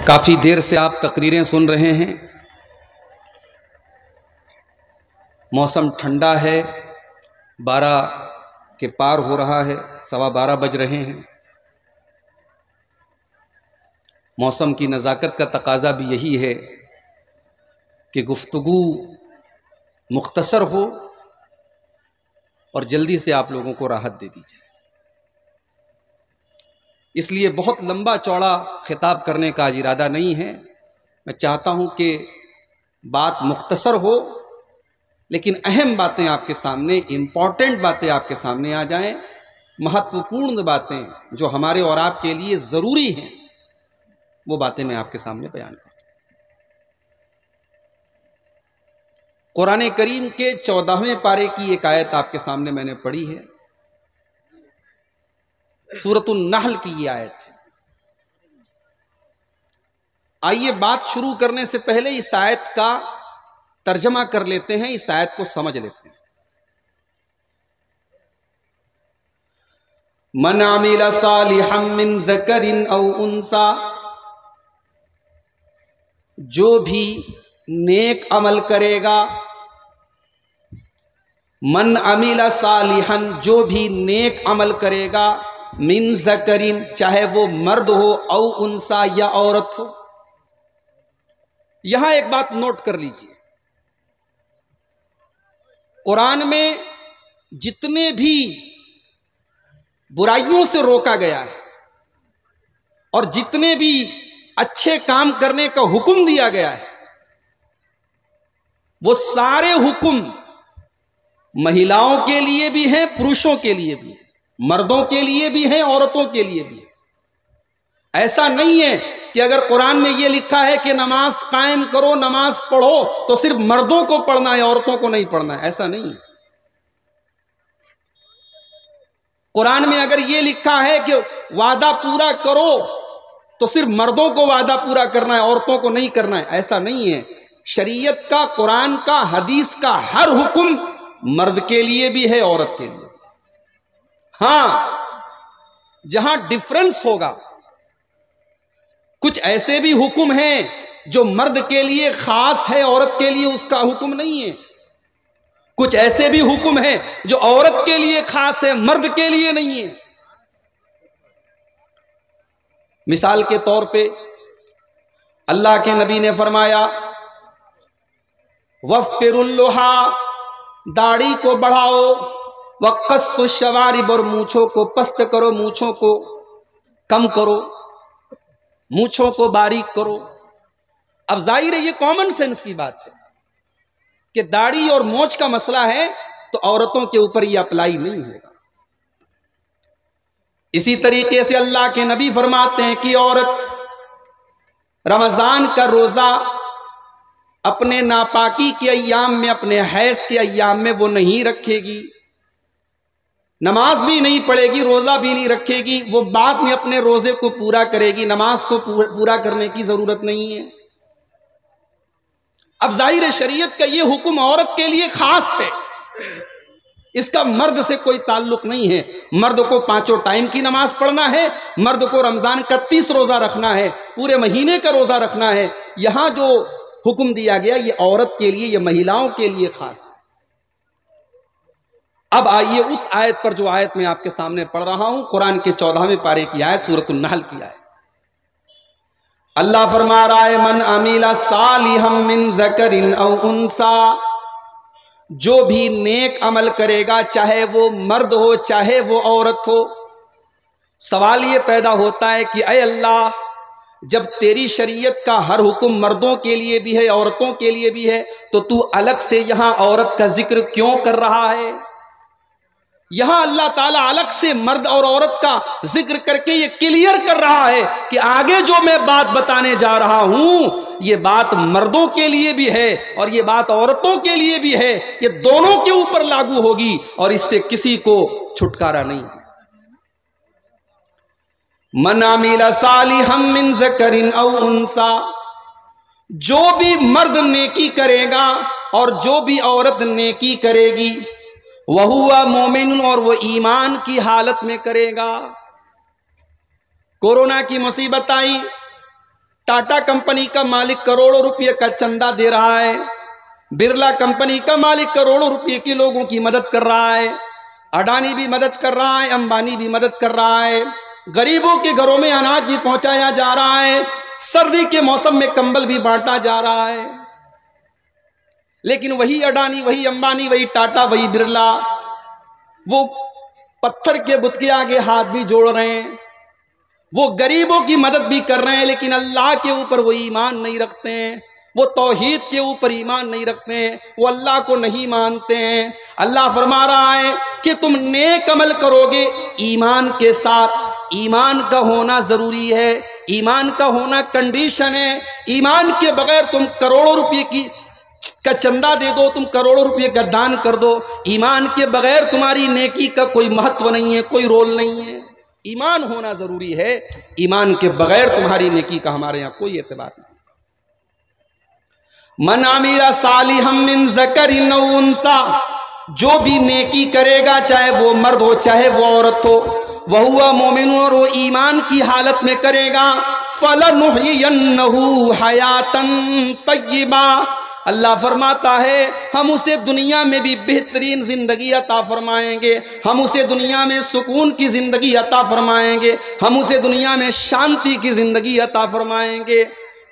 काफ़ी देर से आप तकरीरें सुन रहे हैं। मौसम ठंडा है, 12 के पार हो रहा है, 12:15 बज रहे हैं। मौसम की नज़ाकत का तकाज़ा भी यही है कि गुफ्तगू मुख्तसर हो और जल्दी से आप लोगों को राहत दे दी जाए। इसलिए बहुत लंबा चौड़ा खिताब करने का आज इरादा नहीं है। मैं चाहता हूं कि बात मुख्तसर हो, लेकिन अहम बातें आपके सामने, इम्पॉर्टेंट बातें आपके सामने आ जाएं, महत्वपूर्ण बातें जो हमारे और आपके लिए ज़रूरी हैं, वो बातें मैं आपके सामने बयान करता हूं। कुरान करीम के 14वें पारे की एक आयत आपके सामने मैंने पढ़ी है। सूरतुन नहल की ये आयत है। आइए बात शुरू करने से पहले इस आयत का तर्जमा कर लेते हैं, इस आयत को समझ लेते हैं। मन आमिला सालिहम मिन ज़करिन औ उन्सा, जो भी नेक अमल करेगा। मन अमिला सालिहन, जो भी नेक अमल करेगा। मिन ज़करिन, चाहे वो मर्द हो, औ उन्सा, या औरत हो। यहां एक बात नोट कर लीजिए, कुरान में जितने भी बुराइयों से रोका गया है और जितने भी अच्छे काम करने का हुक्म दिया गया है, वो सारे हुक्म महिलाओं के लिए भी हैं, पुरुषों के लिए भी हैं, मर्दों के लिए भी हैं, औरतों के लिए भी है। ऐसा नहीं है कि अगर कुरान में यह लिखा है कि नमाज कायम करो, नमाज पढ़ो, तो सिर्फ मर्दों को पढ़ना है, औरतों को नहीं पढ़ना है। ऐसा नहीं है। कुरान में अगर यह लिखा है कि वादा पूरा करो, तो सिर्फ मर्दों को वादा पूरा करना है, औरतों को नहीं करना है। ऐसा नहीं है। शरीयत का, कुरान का, हदीस का हर हुक्म मर्द के लिए भी है, औरत के लिए। हां, जहां डिफरेंस होगा, कुछ ऐसे भी हुक्म हैं जो मर्द के लिए खास है, औरत के लिए उसका हुक्म नहीं है। कुछ ऐसे भी हुक्म हैं जो औरत के लिए खास है, मर्द के लिए नहीं है। मिसाल के तौर पे अल्लाह के नबी ने फरमाया, वफ़्तिरुल्लुहा, दाढ़ी को बढ़ाओ, वक़स्सु शवारिब, और मूंछों को पस्त करो, मूंछों को कम करो, मूंछों को बारीक करो। अब जाहिर है ये कॉमन सेंस की बात है कि दाढ़ी और मूंछ का मसला है तो औरतों के ऊपर ये अप्लाई नहीं होगा। इसी तरीके से अल्लाह के नबी फरमाते हैं कि औरत रमजान का रोजा अपने नापाकी के अय्याम में, अपने हैज के अय्याम में वो नहीं रखेगी, नमाज भी नहीं पढ़ेगी, रोजा भी नहीं रखेगी। वो बाद में अपने रोजे को पूरा करेगी, नमाज को पूरा करने की जरूरत नहीं है। अब जाहिर है शरीयत का ये हुक्म औरत के लिए खास है, इसका मर्द से कोई ताल्लुक नहीं है। मर्द को 5 टाइम की नमाज पढ़ना है, मर्द को रमजान का 30 रोजा रखना है, पूरे महीने का रोजा रखना है। यहां जो हुक्म दिया गया ये औरत के लिए, ये महिलाओं के लिए खास है। अब आइए उस आयत पर, जो आयत मैं आपके सामने पढ़ रहा हूं, कुरान के 14वें पारे की आयत, सूरतुन नहल की आयत। अल्लाह फरमा रहा है, मन अमीला सालिहम मिन ज़करिन औ उन्सा, जो भी नेक अमल करेगा, चाहे वो मर्द हो, चाहे वो औरत हो। सवाल ये पैदा होता है कि ऐ अल्लाह, जब तेरी शरीयत का हर हुक्म मर्दों के लिए भी है, औरतों के लिए भी है, तो तू अलग से यहां औरत का जिक्र क्यों कर रहा है? यहां अल्लाह ताला अलग से मर्द और औरत का जिक्र करके ये क्लियर कर रहा है कि आगे जो मैं बात बताने जा रहा हूं, ये बात मर्दों के लिए भी है और ये बात औरतों के लिए भी है। ये दोनों के ऊपर लागू होगी और इससे किसी को छुटकारा नहीं। मन अमिला सालिहम मिन ज़करिन औ उन्सा, जो भी मर्द नेकी करेगा और जो भी औरत नेकी करेगी, वहुवा मोमिन, और वो ईमान की हालत में करेगा। कोरोना की मुसीबत आई, टाटा कंपनी का मालिक करोड़ों रुपये का चंदा दे रहा है, बिरला कंपनी का मालिक करोड़ों रुपये के लोगों की मदद कर रहा है, अडानी भी मदद कर रहा है, अंबानी भी मदद कर रहा है, गरीबों के घरों में अनाज भी पहुंचाया जा रहा है, सर्दी के मौसम में कंबल भी बांटा जा रहा है। लेकिन वही अडानी, वही अंबानी, वही टाटा, वही बिरला वो पत्थर के बुत के आगे हाथ भी जोड़ रहे हैं, वो गरीबों की मदद भी कर रहे हैं, लेकिन अल्लाह के ऊपर वो ईमान नहीं रखते हैं, वो तौहीद के ऊपर ईमान नहीं रखते हैं, वो अल्लाह को नहीं मानते हैं। अल्लाह फरमा रहा है कि तुम नेक अमल करोगे ईमान के साथ। ईमान का होना जरूरी है, ईमान का होना कंडीशन है। ईमान के बगैर तुम करोड़ों रुपये का चंदा दे दो, तुम करोड़ों रुपये का दान कर दो, ईमान के बगैर तुम्हारी नेकी का कोई महत्व नहीं है, कोई रोल नहीं है। ईमान होना जरूरी है, ईमान के बगैर तुम्हारी नेकी का हमारे यहां कोई एतबार नहीं। मन आमिला सालिहम मिन ज़करिन औ उन्सा, जो भी नेकी करेगा चाहे वो मर्द हो चाहे वो औरत हो, वहुवा मोमिन, और वो ईमान की हालत में करेगा, फलनुहयिन्नहु हयातन तय्यिबा, अल्लाह फरमाता है हम उसे दुनिया में भी बेहतरीन जिंदगी अता फरमाएंगे, हम उसे दुनिया में सुकून की जिंदगी अता फरमाएंगे, हम उसे दुनिया में शांति की जिंदगी अता फरमाएंगे।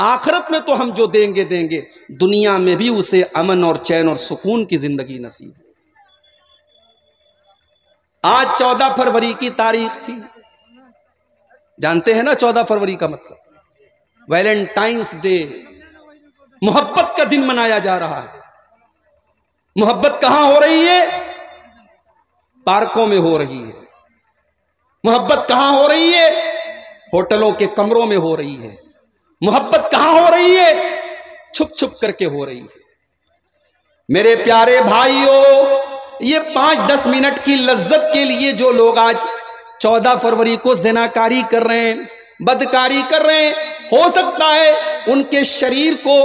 आखिरत में तो हम जो देंगे देंगे, दुनिया में भी उसे अमन और चैन और सुकून की जिंदगी नसीब। आज 14 फरवरी की तारीख थी, जानते हैं ना 14 फरवरी का मतलब, वैलेंटाइंस डे, मोहब्बत का दिन मनाया जा रहा है। मोहब्बत कहां हो रही है? पार्कों में हो रही है। मोहब्बत कहां हो रही है? होटलों के कमरों में हो रही है। मोहब्बत कहां हो रही है? छुप छुप करके हो रही है। मेरे प्यारे भाइयों, ये 5-10 मिनट की लज्जत के लिए जो लोग आज 14 फरवरी को ज़िनाकारी कर रहे हैं, बदकारी कर रहे हैं, हो सकता है उनके शरीर को,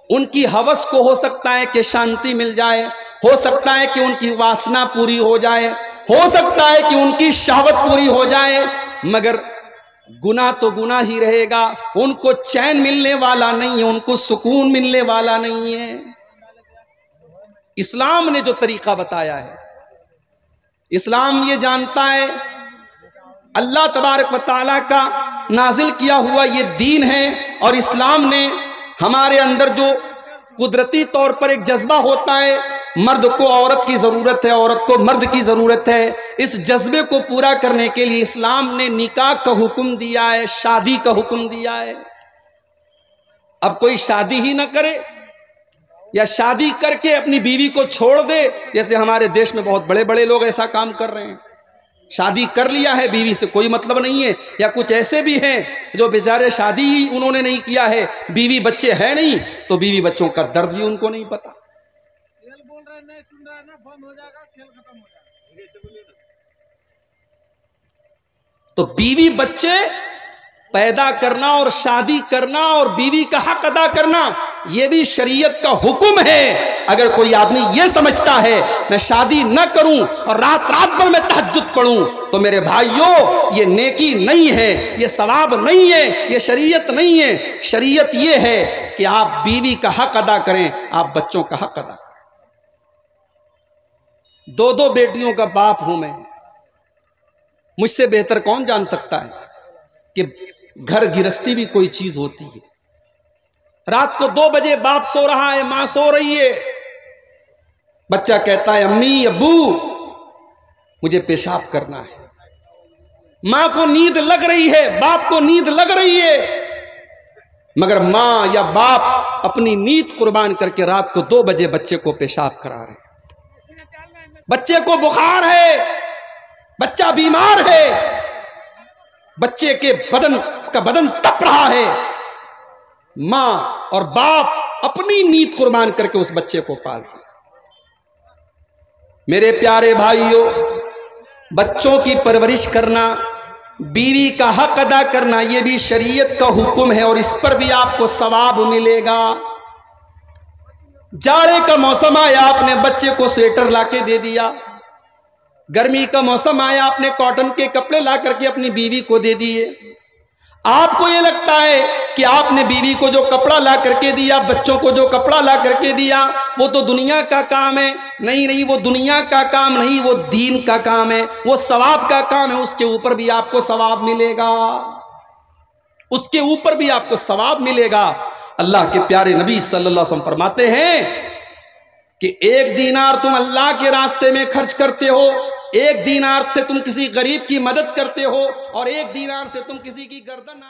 उनकी हवस को हो सकता है कि शांति मिल जाए, हो सकता है कि उनकी वासना पूरी हो जाए, हो सकता है कि उनकी शहवत पूरी हो जाए, मगर गुनाह तो गुनाह ही रहेगा। उनको चैन मिलने वाला नहीं है, उनको सुकून मिलने वाला नहीं है। इस्लाम ने जो तरीका बताया है, इस्लाम ये जानता है अल्लाह तबारक व तआला का नाजिल किया हुआ ये दीन है, और इस्लाम ने हमारे अंदर जो कुदरती तौर पर एक जज्बा होता है, मर्द को औरत की ज़रूरत है, औरत को मर्द की ज़रूरत है, इस जज्बे को पूरा करने के लिए इस्लाम ने निकाह का हुक्म दिया है, शादी का हुक्म दिया है। अब कोई शादी ही ना करे या शादी करके अपनी बीवी को छोड़ दे, जैसे हमारे देश में बहुत बड़े बड़े लोग ऐसा काम कर रहे हैं। शादी कर लिया है, बीवी से कोई मतलब नहीं है, या कुछ ऐसे भी हैं जो बेचारे शादी ही उन्होंने नहीं किया है, बीवी बच्चे हैं नहीं, तो बीवी बच्चों का दर्द भी उनको नहीं पता। खेल बोल रहे नहीं सुन रहे ना, बंद हो जाएगा, खेल खत्म हो जाएगा। तो बीवी बच्चे पैदा करना और शादी करना और बीवी का हक अदा करना, यह भी शरीयत का हुक्म है। अगर कोई आदमी यह समझता है मैं शादी न करूं और रात रात भर मैं तहज्जुद पढ़ूं, तो मेरे भाइयों ये नेकी नहीं है, ये सवाब नहीं है, ये शरीयत नहीं है। शरीयत ये है कि आप बीवी का हक अदा करें, आप बच्चों का हक अदा करें। 2 बेटियों का बाप हूं मैं, मुझसे बेहतर कौन जान सकता है कि घर गृहस्थी भी कोई चीज होती है। रात को 2 बजे बाप सो रहा है, मां सो रही है, बच्चा कहता है अम्मी अब्बू मुझे पेशाब करना है। मां को नींद लग रही है, बाप को नींद लग रही है, मगर मां या बाप अपनी नींद कुर्बान करके रात को 2 बजे बच्चे को पेशाब करा रहे। बच्चे को बुखार है, बच्चा बीमार है, बच्चे के बदन तप रहा है, मां और बाप अपनी नींद कुर्बान करके उस बच्चे को पाल रहे। मेरे प्यारे भाइयों, बच्चों की परवरिश करना, बीवी का हक अदा करना, यह भी शरीयत का हुक्म है और इस पर भी आपको सवाब मिलेगा। जाड़े का मौसम आया, आपने बच्चे को स्वेटर लाके दे दिया। गर्मी का मौसम आया, आपने कॉटन के कपड़े ला करके अपनी बीवी को दे दिए। आपको ये लगता है कि आपने बीवी को जो कपड़ा ला करके दिया, बच्चों को जो कपड़ा ला करके दिया, वो तो दुनिया का काम है। नहीं नहीं, वो दुनिया का काम नहीं, वो दीन का काम है, वो सवाब का काम है। उसके ऊपर भी आपको सवाब मिलेगा, उसके ऊपर भी आपको सवाब मिलेगा। अल्लाह के प्यारे नबी सल्लल्लाहु अलैहि वसल्लम फरमाते हैं कि 1 दीनार तुम अल्लाह के रास्ते में खर्च करते हो, 1 दीनार से तुम किसी गरीब की मदद करते हो, और 1 दीनार से तुम किसी की गर्दन